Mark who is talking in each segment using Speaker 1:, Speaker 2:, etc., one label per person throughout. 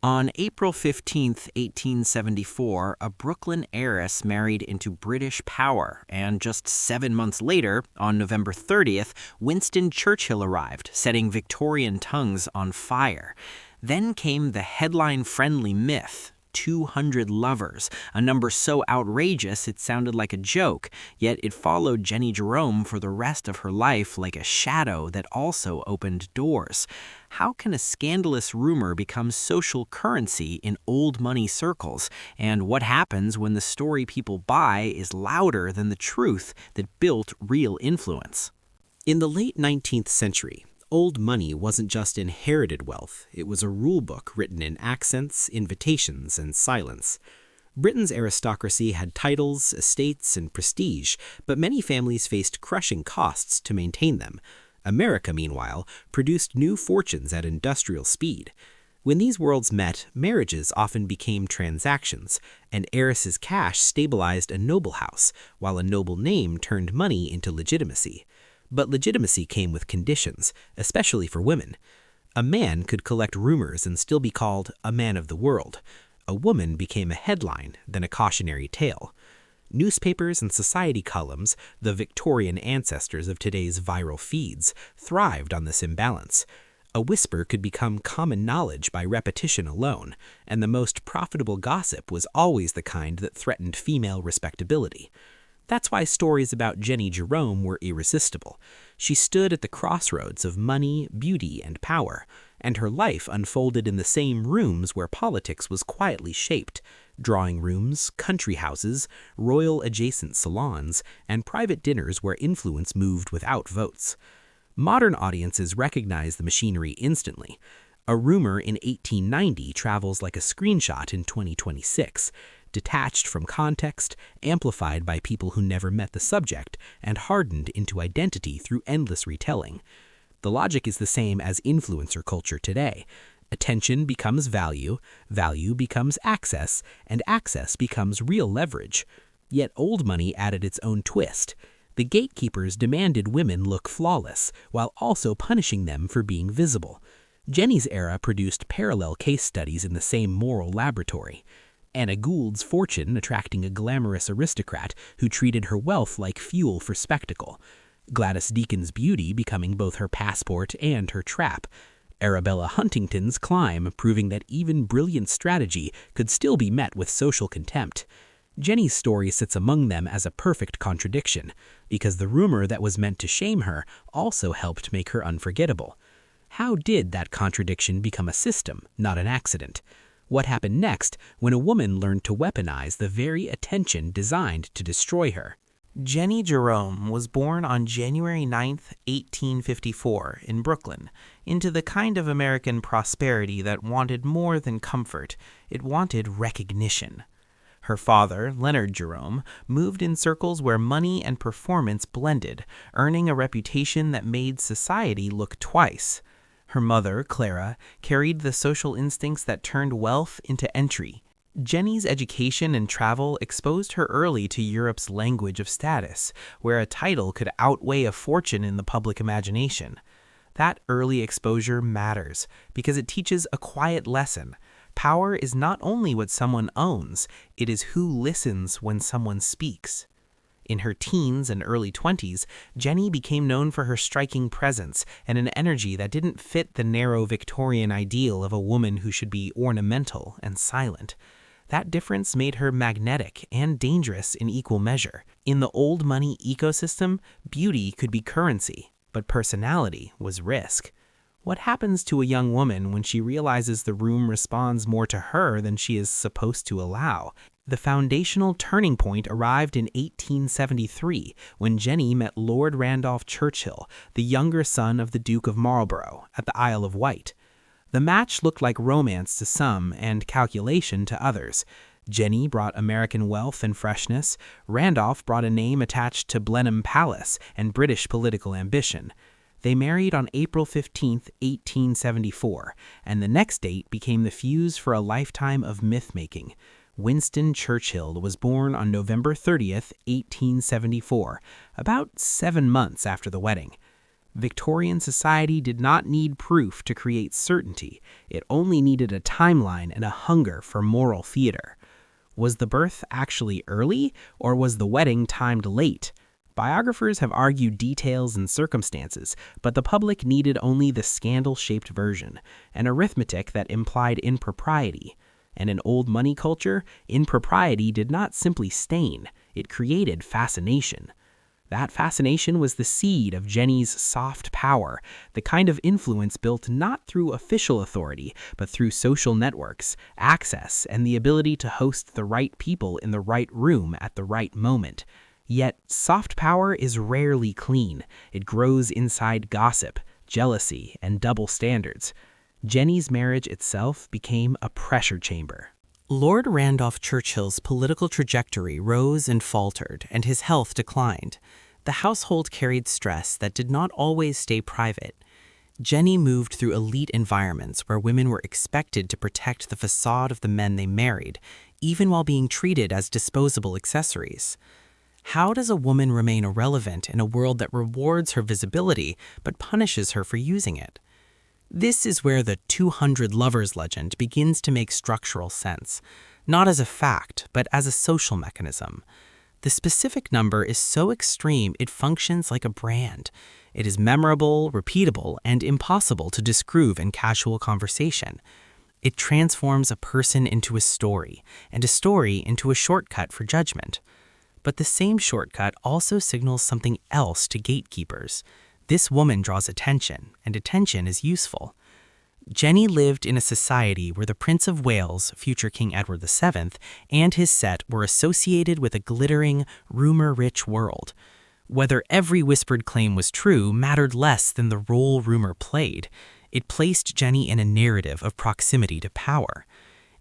Speaker 1: On April 15th, 1874, a Brooklyn heiress married into British power, and just 7 months later, on November 30th, Winston Churchill arrived, setting Victorian tongues on fire. Then came the headline-friendly myth, 200 lovers, a number so outrageous it sounded like a joke, yet it followed Jennie Jerome for the rest of her life like a shadow that also opened doors. How can a scandalous rumor become social currency in old money circles? And what happens when the story people buy is louder than the truth that built real influence?
Speaker 2: In the late 19th century, old money wasn't just inherited wealth, it was a rule book written in accents, invitations, and silence. Britain's aristocracy had titles, estates, and prestige, but many families faced crushing costs to maintain them. America, meanwhile, produced new fortunes at industrial speed. When these worlds met, marriages often became transactions. An heiress's cash stabilized a noble house, while a noble name turned money into legitimacy. But legitimacy came with conditions, especially for women. A man could collect rumors and still be called a man of the world. A woman became a headline, then a cautionary tale. Newspapers and society columns, the Victorian ancestors of today's viral feeds, thrived on this imbalance. A whisper could become common knowledge by repetition alone, and the most profitable gossip was always the kind that threatened female respectability. That's why stories about Jennie Jerome were irresistible. She stood at the crossroads of money, beauty, and power, and her life unfolded in the same rooms where politics was quietly shaped: drawing rooms, country houses, royal-adjacent salons, and private dinners where influence moved without votes. Modern audiences recognize the machinery instantly. A rumor in 1890 travels like a screenshot in 2026. Detached from context, amplified by people who never met the subject, and hardened into identity through endless retelling. The logic is the same as influencer culture today. Attention becomes value, value becomes access, and access becomes real leverage. Yet old money added its own twist. The gatekeepers demanded women look flawless, while also punishing them for being visible. Jennie's era produced parallel case studies in the same moral laboratory. Anna Gould's fortune attracting a glamorous aristocrat who treated her wealth like fuel for spectacle. Gladys Deacon's beauty becoming both her passport and her trap. Arabella Huntington's climb proving that even brilliant strategy could still be met with social contempt. Jennie's story sits among them as a perfect contradiction, because the rumor that was meant to shame her also helped make her unforgettable. How did that contradiction become a system, not an accident? What happened next when a woman learned to weaponize the very attention designed to destroy her?
Speaker 1: Jennie Jerome was born on January 9th, 1854, in Brooklyn, into the kind of American prosperity that wanted more than comfort. It wanted recognition. Her father, Leonard Jerome, moved in circles where money and performance blended, earning a reputation that made society look twice. Her mother, Clara, carried the social instincts that turned wealth into entry. Jennie's education and travel exposed her early to Europe's language of status, where a title could outweigh a fortune in the public imagination. That early exposure matters because it teaches a quiet lesson. Power is not only what someone owns, it is who listens when someone speaks. In her teens and early 20s, Jennie became known for her striking presence and an energy that didn't fit the narrow Victorian ideal of a woman who should be ornamental and silent. That difference made her magnetic and dangerous in equal measure. In the old money ecosystem, beauty could be currency, but personality was risk. What happens to a young woman when she realizes the room responds more to her than she is supposed to allow? The foundational turning point arrived in 1873 when Jennie met Lord Randolph Churchill, the younger son of the Duke of Marlborough, at the Isle of Wight. The match looked like romance to some and calculation to others. Jennie brought American wealth and freshness. Randolph brought a name attached to Blenheim Palace and British political ambition. They married on April 15, 1874, and the next date became the fuse for a lifetime of myth-making. Winston Churchill was born on November 30th, 1874, about 7 months after the wedding. Victorian society did not need proof to create certainty. It only needed a timeline and a hunger for moral theater. Was the birth actually early, or was the wedding timed late? Biographers have argued details and circumstances, but the public needed only the scandal-shaped version, an arithmetic that implied impropriety. And in old money culture, impropriety did not simply stain, it created fascination. That fascination was the seed of Jennie's soft power, the kind of influence built not through official authority, but through social networks, access, and the ability to host the right people in the right room at the right moment. Yet, soft power is rarely clean. It grows inside gossip, jealousy, and double standards. Jennie's marriage itself became a pressure chamber. Lord Randolph Churchill's political trajectory rose and faltered, and his health declined. The household carried stress that did not always stay private. Jennie moved through elite environments where women were expected to protect the facade of the men they married, even while being treated as disposable accessories. How does a woman remain irrelevant in a world that rewards her visibility but punishes her for using it? This is where the 200 lovers legend begins to make structural sense, not as a fact, but as a social mechanism. The specific number is so extreme it functions like a brand. It is memorable, repeatable, and impossible to disprove in casual conversation. It transforms a person into a story, and a story into a shortcut for judgment. But the same shortcut also signals something else to gatekeepers. This woman draws attention, and attention is useful. Jennie lived in a society where the Prince of Wales, future King Edward VII, and his set were associated with a glittering, rumor-rich world. Whether every whispered claim was true mattered less than the role rumor played. It placed Jennie in a narrative of proximity to power.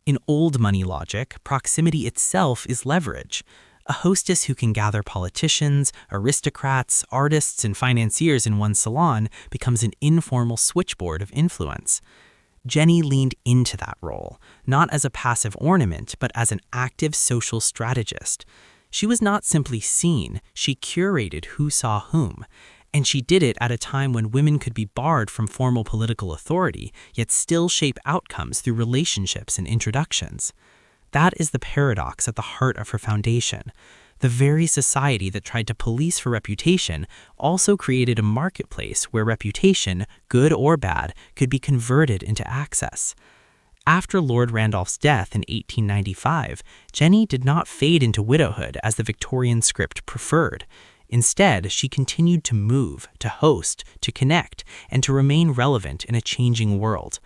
Speaker 1: In old money logic, proximity itself is leverage. A hostess who can gather politicians, aristocrats, artists, and financiers in one salon becomes an informal switchboard of influence. Jennie leaned into that role, not as a passive ornament, but as an active social strategist. She was not simply seen, she curated who saw whom. And she did it at a time when women could be barred from formal political authority, yet still shape outcomes through relationships and introductions. That is the paradox at the heart of her foundation. The very society that tried to police for reputation also created a marketplace where reputation, good or bad, could be converted into access. After Lord Randolph's death in 1895, Jennie did not fade into widowhood as the Victorian script preferred. Instead, she continued to move, to host, to connect, and to remain relevant in a changing world.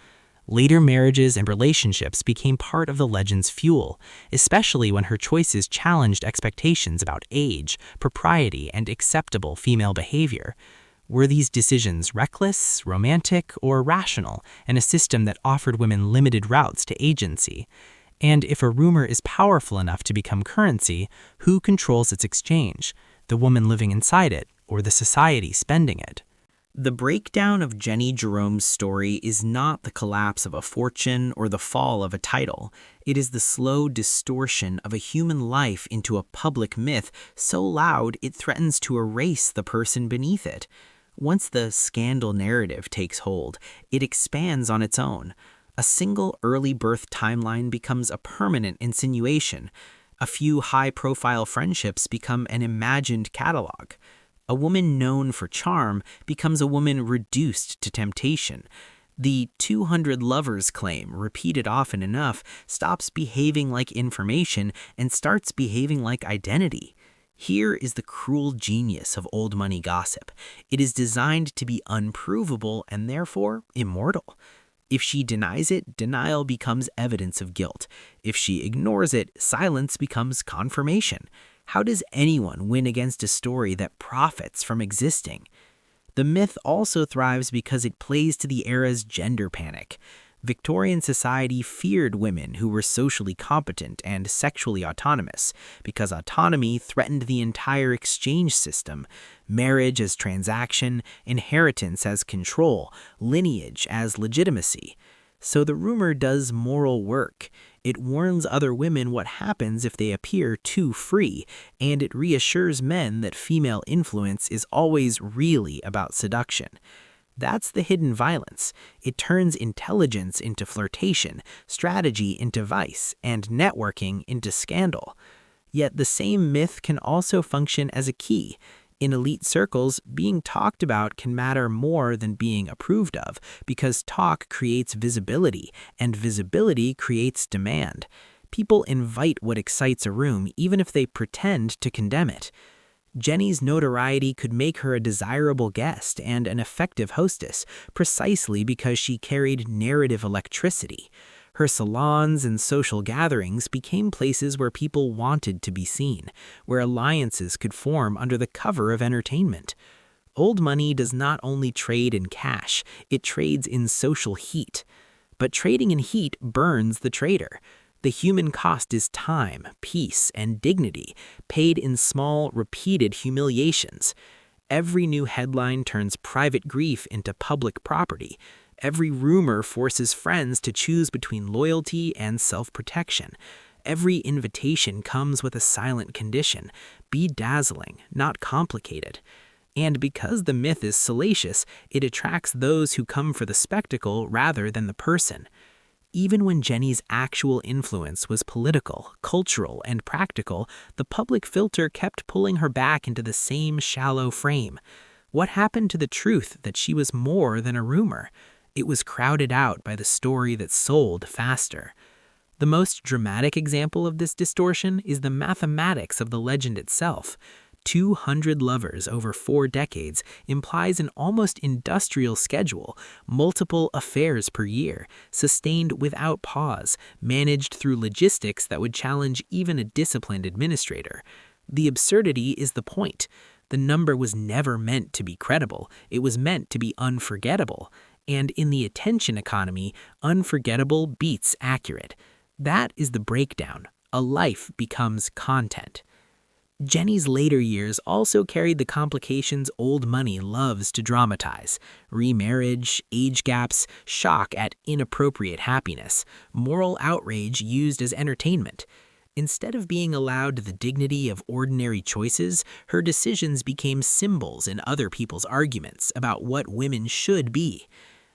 Speaker 1: Later marriages and relationships became part of the legend's fuel, especially when her choices challenged expectations about age, propriety, and acceptable female behavior. Were these decisions reckless, romantic, or rational in a system that offered women limited routes to agency? And if a rumor is powerful enough to become currency, who controls its exchange? The woman living inside it, or the society spending it? The breakdown of Jennie Jerome's story is not the collapse of a fortune or the fall of a title. It is the slow distortion of a human life into a public myth so loud it threatens to erase the person beneath it. Once the scandal narrative takes hold, it expands on its own. A single early birth timeline becomes a permanent insinuation. A few high-profile friendships become an imagined catalog. A woman known for charm becomes a woman reduced to temptation. The 200 lovers claim, repeated often enough, stops behaving like information and starts behaving like identity. Here is the cruel genius of old money gossip. It is designed to be unprovable and therefore immortal. If she denies it, denial becomes evidence of guilt. If she ignores it, silence becomes confirmation. How does anyone win against a story that profits from existing? The myth also thrives because it plays to the era's gender panic. Victorian society feared women who were socially competent and sexually autonomous, because autonomy threatened the entire exchange system: marriage as transaction, inheritance as control, lineage as legitimacy. So the rumor does moral work. It warns other women what happens if they appear too free, and it reassures men that female influence is always really about seduction. That's the hidden violence. It turns intelligence into flirtation, strategy into vice, and networking into scandal. Yet the same myth can also function as a key. In elite circles, being talked about can matter more than being approved of, because talk creates visibility, and visibility creates demand. People invite what excites a room even if they pretend to condemn it. Jennie's notoriety could make her a desirable guest and an effective hostess, precisely because she carried narrative electricity. Her salons and social gatherings became places where people wanted to be seen, where alliances could form under the cover of entertainment. Old money does not only trade in cash, it trades in social heat. But trading in heat burns the trader. The human cost is time, peace, and dignity, paid in small, repeated humiliations. Every new headline turns private grief into public property. Every rumor forces friends to choose between loyalty and self-protection. Every invitation comes with a silent condition: be dazzling, not complicated. And because the myth is salacious, it attracts those who come for the spectacle rather than the person. Even when Jennie's actual influence was political, cultural, and practical, the public filter kept pulling her back into the same shallow frame. What happened to the truth that she was more than a rumor? It was crowded out by the story that sold faster. The most dramatic example of this distortion is the mathematics of the legend itself. 200 lovers over 4 decades implies an almost industrial schedule, multiple affairs per year, sustained without pause, managed through logistics that would challenge even a disciplined administrator. The absurdity is the point. The number was never meant to be credible. It was meant to be unforgettable. And in the attention economy, unforgettable beats accurate. That is the breakdown. A life becomes content. Jennie's later years also carried the complications old money loves to dramatize: remarriage, age gaps, shock at inappropriate happiness, moral outrage used as entertainment. Instead of being allowed the dignity of ordinary choices, her decisions became symbols in other people's arguments about what women should be.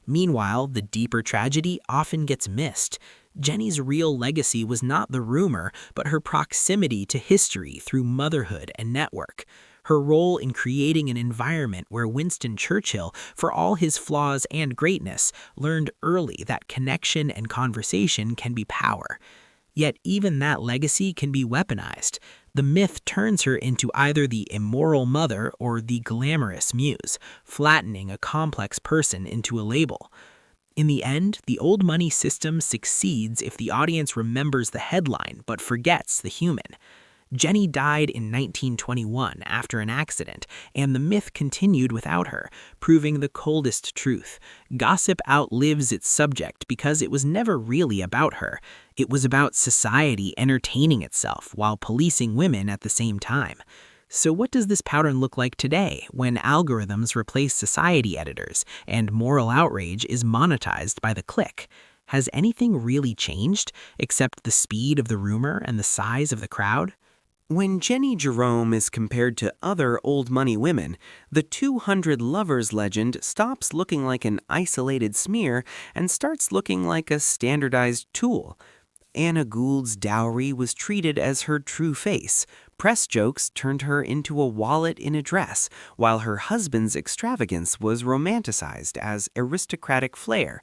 Speaker 1: Meanwhile, the deeper tragedy often gets missed. Jennie's real legacy was not the rumor, but her proximity to history through motherhood and network. Her role in creating an environment where Winston Churchill, for all his flaws and greatness, learned early that connection and conversation can be power. Yet even that legacy can be weaponized. The myth turns her into either the immoral mother or the glamorous muse, flattening a complex person into a label. In the end, the old money system succeeds if the audience remembers the headline but forgets the human. Jennie died in 1921 after an accident, and the myth continued without her, proving the coldest truth. Gossip outlives its subject because it was never really about her. It was about society entertaining itself while policing women at the same time. So what does this pattern look like today, when algorithms replace society editors and moral outrage is monetized by the click? Has anything really changed, except the speed of the rumor and the size of the crowd?
Speaker 2: When Jennie Jerome is compared to other old money women, the 200 lovers legend stops looking like an isolated smear and starts looking like a standardized tool. Anna Gould's dowry was treated as her true face. Press jokes turned her into a wallet in a dress, while her husband's extravagance was romanticized as aristocratic flair.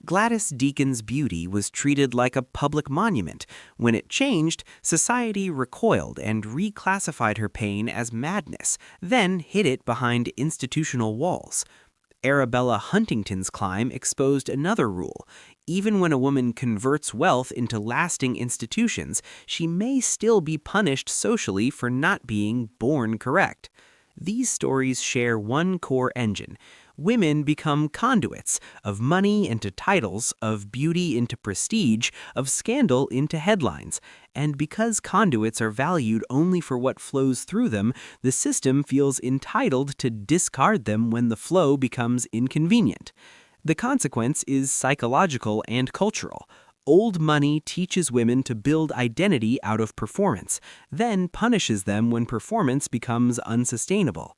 Speaker 2: Gladys Deacon's beauty was treated like a public monument. When it changed, society recoiled and reclassified her pain as madness, then hid it behind institutional walls. Arabella Huntington's climb exposed another rule. Even when a woman converts wealth into lasting institutions, she may still be punished socially for not being born correct. These stories share one core engine. Women become conduits, of money into titles, of beauty into prestige, of scandal into headlines. And because conduits are valued only for what flows through them, the system feels entitled to discard them when the flow becomes inconvenient. The consequence is psychological and cultural. Old money teaches women to build identity out of performance, then punishes them when performance becomes unsustainable.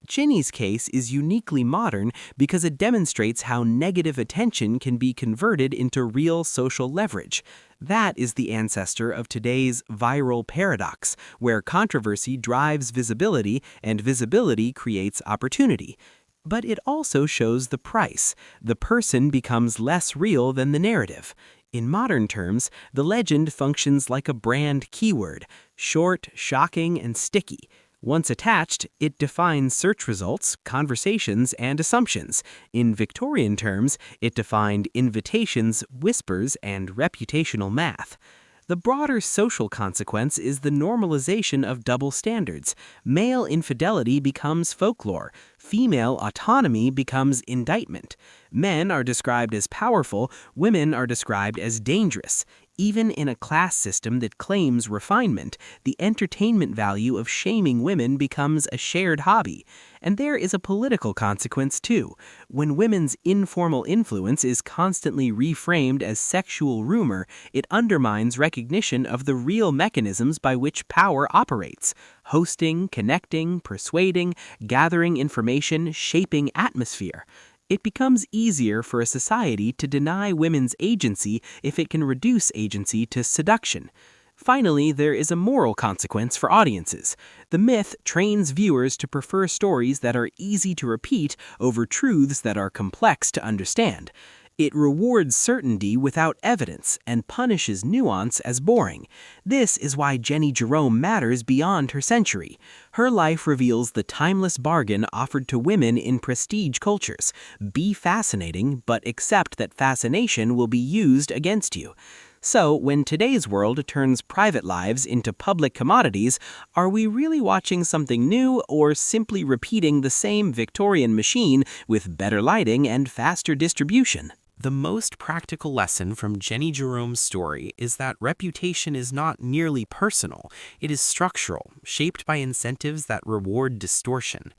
Speaker 2: Jennie's case is uniquely modern because it demonstrates how negative attention can be converted into real social leverage. That is the ancestor of today's viral paradox, where controversy drives visibility and visibility creates opportunity. But it also shows the price. The person becomes less real than the narrative. In modern terms, the legend functions like a brand keyword, short, shocking, and sticky. Once attached, it defines search results, conversations, and assumptions. In Victorian terms, it defined invitations, whispers, and reputational math. The broader social consequence is the normalization of double standards. Male infidelity becomes folklore. Female autonomy becomes indictment. Men are described as powerful, women are described as dangerous. Even in a class system that claims refinement, the entertainment value of shaming women becomes a shared hobby. And there is a political consequence too. When women's informal influence is constantly reframed as sexual rumor, it undermines recognition of the real mechanisms by which power operates: hosting, connecting, persuading, gathering information, shaping atmosphere. It becomes easier for a society to deny women's agency if it can reduce agency to seduction. Finally, there is a moral consequence for audiences. The myth trains viewers to prefer stories that are easy to repeat over truths that are complex to understand. It rewards certainty without evidence and punishes nuance as boring. This is why Jennie Jerome matters beyond her century. Her life reveals the timeless bargain offered to women in prestige cultures. Be fascinating, but accept that fascination will be used against you. So, when today's world turns private lives into public commodities, are we really watching something new or simply repeating the same Victorian machine with better lighting and faster distribution?
Speaker 1: The most practical lesson from Jennie Jerome's story is that reputation is not merely personal, it is structural, shaped by incentives that reward distortion.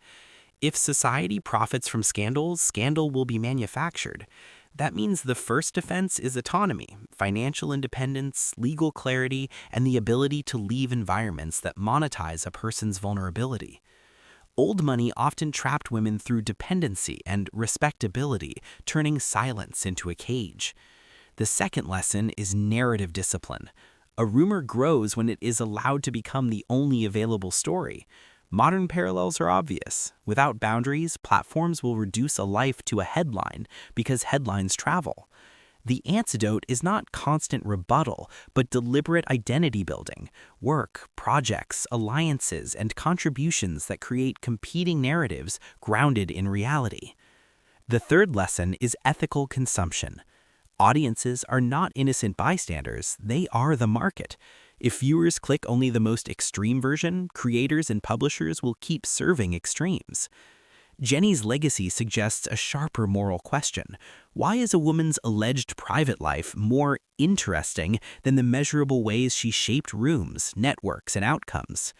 Speaker 1: If society profits from scandals, scandal will be manufactured. That means the first defense is autonomy, financial independence, legal clarity, and the ability to leave environments that monetize a person's vulnerability. Old money often trapped women through dependency and respectability, turning silence into a cage. The second lesson is narrative discipline. A rumor grows when it is allowed to become the only available story. Modern parallels are obvious. Without boundaries, platforms will reduce a life to a headline because headlines travel. The antidote is not constant rebuttal, but deliberate identity building, work, projects, alliances, and contributions that create competing narratives grounded in reality. The third lesson is ethical consumption. Audiences are not innocent bystanders, they are the market. If viewers click only the most extreme version, creators and publishers will keep serving extremes. Jennie's legacy suggests a sharper moral question. Why is a woman's alleged private life more interesting than the measurable ways she shaped rooms, networks, and outcomes?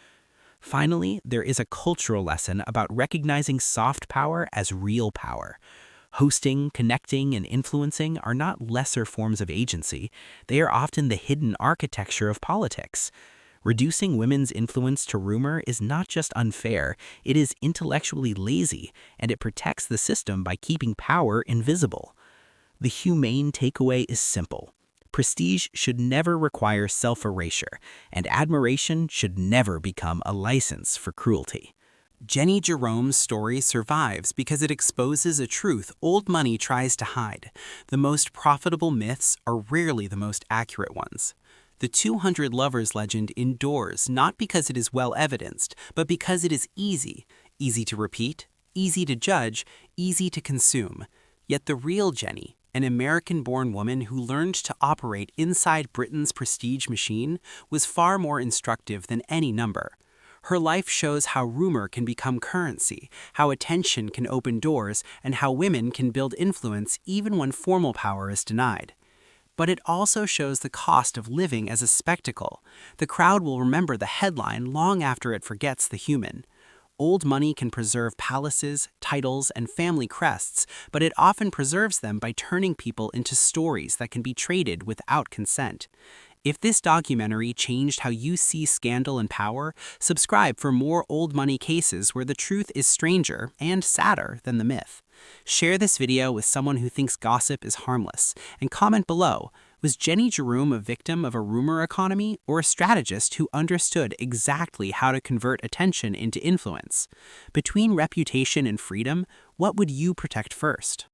Speaker 1: Finally, there is a cultural lesson about recognizing soft power as real power. Hosting, connecting, and influencing are not lesser forms of agency. They are often the hidden architecture of politics. Reducing women's influence to rumor is not just unfair, it is intellectually lazy, and it protects the system by keeping power invisible. The humane takeaway is simple. Prestige should never require self-erasure, and admiration should never become a license for cruelty. Jennie Jerome's story survives because it exposes a truth old money tries to hide. The most profitable myths are rarely the most accurate ones. The 200 Lovers legend endures not because it is well evidenced, but because it is easy. Easy to repeat, easy to judge, easy to consume. Yet the real Jennie, an American-born woman who learned to operate inside Britain's prestige machine, was far more instructive than any number. Her life shows how rumor can become currency, how attention can open doors, and how women can build influence even when formal power is denied. But it also shows the cost of living as a spectacle. The crowd will remember the headline long after it forgets the human.
Speaker 3: Old money can preserve palaces, titles, and family crests, but it often preserves them by turning people into stories that can be traded without consent. If this documentary changed how you see scandal and power, subscribe for more old money cases where the truth is stranger and sadder than the myth. Share this video with someone who thinks gossip is harmless, and comment below, was Jennie Jerome a victim of a rumor economy or a strategist who understood exactly how to convert attention into influence? Between reputation and freedom, what would you protect first?